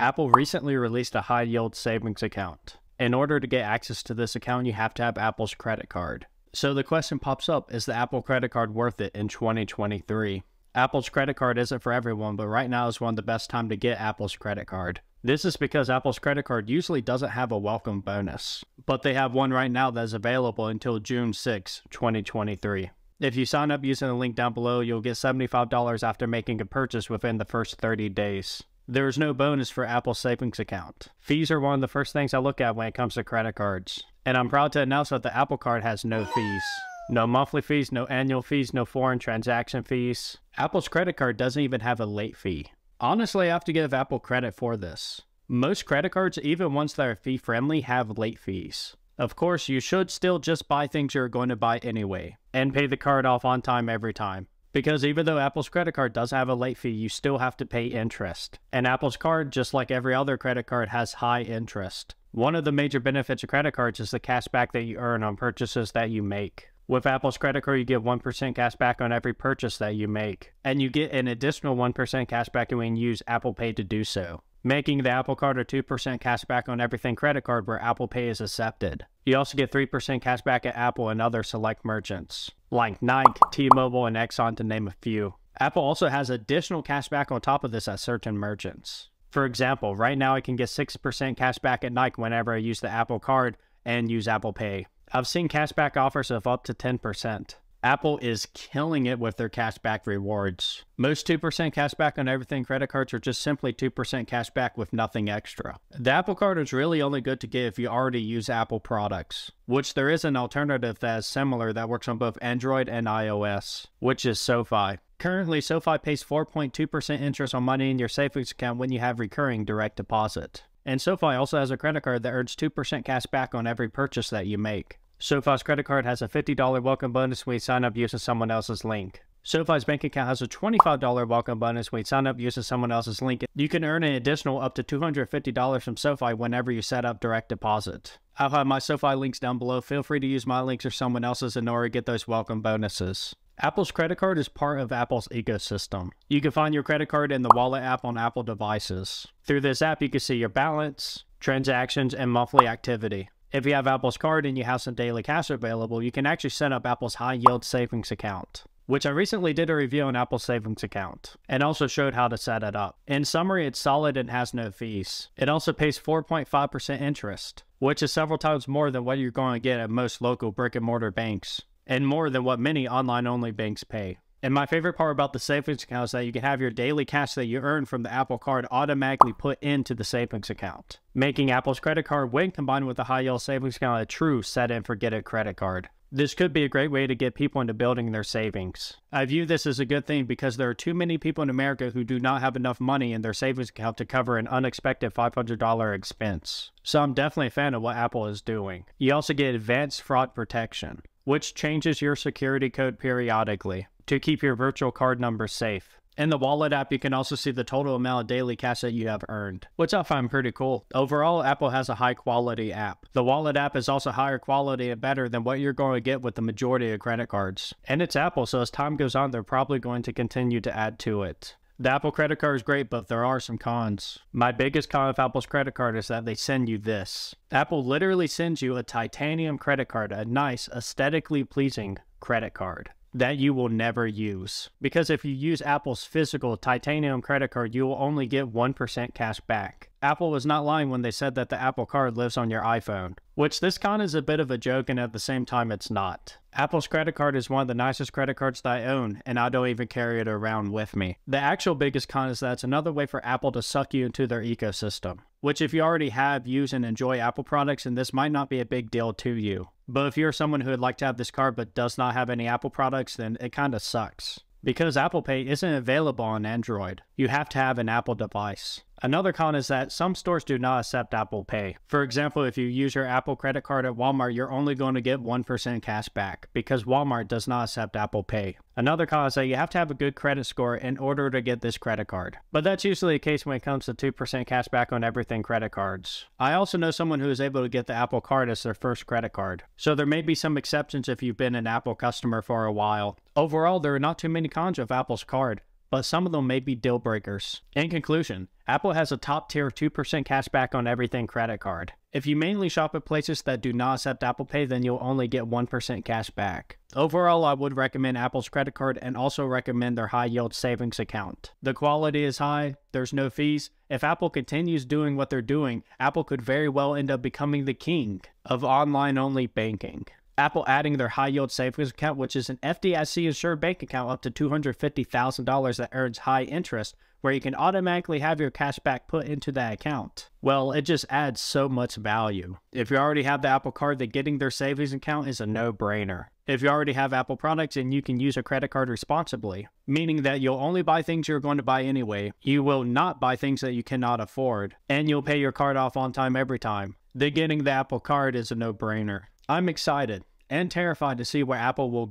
Apple recently released a high-yield savings account. In order to get access to this account, you have to have Apple's credit card. So the question pops up, is the Apple credit card worth it in 2023? Apple's credit card isn't for everyone, but right now is one of the best times to get Apple's credit card. This is because Apple's credit card usually doesn't have a welcome bonus, but they have one right now that is available until June 6, 2023. If you sign up using the link down below, you'll get $75 after making a purchase within the first 30 days. There is no bonus for Apple Savings account. Fees are one of the first things I look at when it comes to credit cards. And I'm proud to announce that the Apple Card has no fees. No monthly fees, no annual fees, no foreign transaction fees. Apple's credit card doesn't even have a late fee. Honestly, I have to give Apple credit for this. Most credit cards, even ones that are fee-friendly, have late fees. Of course, you should still just buy things you're going to buy anyway, and pay the card off on time every time. Because even though Apple's credit card does have a late fee, you still have to pay interest. And Apple's card, just like every other credit card, has high interest. One of the major benefits of credit cards is the cash back that you earn on purchases that you make. With Apple's credit card, you get 1% cash back on every purchase that you make. And you get an additional 1% cash back when you use Apple Pay to do so, making the Apple Card a 2% cash back on everything credit card where Apple Pay is accepted. You also get 3% cash back at Apple and other select merchants, like Nike, T-Mobile, and Exxon to name a few. Apple also has additional cash back on top of this at certain merchants. For example, right now I can get 6% cash back at Nike whenever I use the Apple Card and use Apple Pay. I've seen cashback offers of up to 10%. Apple is killing it with their cashback rewards. Most 2% cashback on everything credit cards are just simply 2% cashback with nothing extra. The Apple Card is really only good to get if you already use Apple products, which there is an alternative that is similar that works on both Android and iOS, which is SoFi. Currently, SoFi pays 4.2% interest on money in your savings account when you have recurring direct deposit. And SoFi also has a credit card that earns 2% cash back on every purchase that you make. SoFi's credit card has a $50 welcome bonus when you sign up using someone else's link. SoFi's bank account has a $25 welcome bonus when you sign up using someone else's link. You can earn an additional up to $250 from SoFi whenever you set up direct deposit. I'll have my SoFi links down below. Feel free to use my links or someone else's in order to get those welcome bonuses. Apple's credit card is part of Apple's ecosystem. You can find your credit card in the Wallet app on Apple devices. Through this app, you can see your balance, transactions, and monthly activity. If you have Apple's card and you have some daily cash available, you can actually set up Apple's high-yield savings account, which I recently did a review on Apple's savings account, and also showed how to set it up. In summary, it's solid and has no fees. It also pays 4.5% interest, which is several times more than what you're going to get at most local brick-and-mortar banks, and more than what many online-only banks pay. And my favorite part about the savings account is that you can have your daily cash that you earn from the Apple Card automatically put into the savings account, making Apple's credit card, when combined with the high-yield savings account, a true set-and-forget-it credit card. This could be a great way to get people into building their savings. I view this as a good thing because there are too many people in America who do not have enough money in their savings account to cover an unexpected $500 expense. So I'm definitely a fan of what Apple is doing. You also get advanced fraud protection, which changes your security code periodically to keep your virtual card number safe. In the Wallet app, you can also see the total amount of daily cash that you have earned, which I find pretty cool. Overall, Apple has a high-quality app. The Wallet app is also higher quality and better than what you're going to get with the majority of credit cards. And it's Apple, so as time goes on, they're probably going to continue to add to it. The Apple credit card is great, but there are some cons. My biggest con of Apple's credit card is that they send you this. Apple literally sends you a titanium credit card, a nice, aesthetically pleasing credit card that you will never use. Because if you use Apple's physical titanium credit card, you will only get 1% cash back. Apple was not lying when they said that the Apple Card lives on your iPhone, which this con is a bit of a joke, and at the same time it's not. Apple's credit card is one of the nicest credit cards that I own, and I don't even carry it around with me. The actual biggest con is that it's another way for Apple to suck you into their ecosystem, which if you already have, use, and enjoy Apple products, then this might not be a big deal to you. But if you're someone who would like to have this card but does not have any Apple products, then it kind of sucks. Because Apple Pay isn't available on Android, you have to have an Apple device. Another con is that some stores do not accept Apple Pay. For example, if you use your Apple credit card at Walmart, you're only going to get 1% cash back because Walmart does not accept Apple Pay. Another con is that you have to have a good credit score in order to get this credit card. But that's usually the case when it comes to 2% cash back on everything credit cards. I also know someone who is able to get the Apple Card as their first credit card. So there may be some exceptions if you've been an Apple customer for a while. Overall, there are not too many cons of Apple's card. but some of them may be deal breakers. In conclusion, Apple has a top tier 2% cash back on everything credit card. If you mainly shop at places that do not accept Apple Pay, then you'll only get 1% cash back. Overall, I would recommend Apple's credit card and also recommend their high yield savings account. The quality is high, there's no fees. If Apple continues doing what they're doing, Apple could very well end up becoming the king of online-only banking. Apple adding their high yield savings account, which is an FDIC insured bank account up to $250,000 that earns high interest, where you can automatically have your cash back put into that account. Well, it just adds so much value. If you already have the Apple Card, then getting their savings account is a no-brainer. If you already have Apple products, and you can use a credit card responsibly, meaning that you'll only buy things you're going to buy anyway, you will not buy things that you cannot afford, and you'll pay your card off on time every time, then getting the Apple Card is a no-brainer. I'm excited and terrified to see where Apple will go.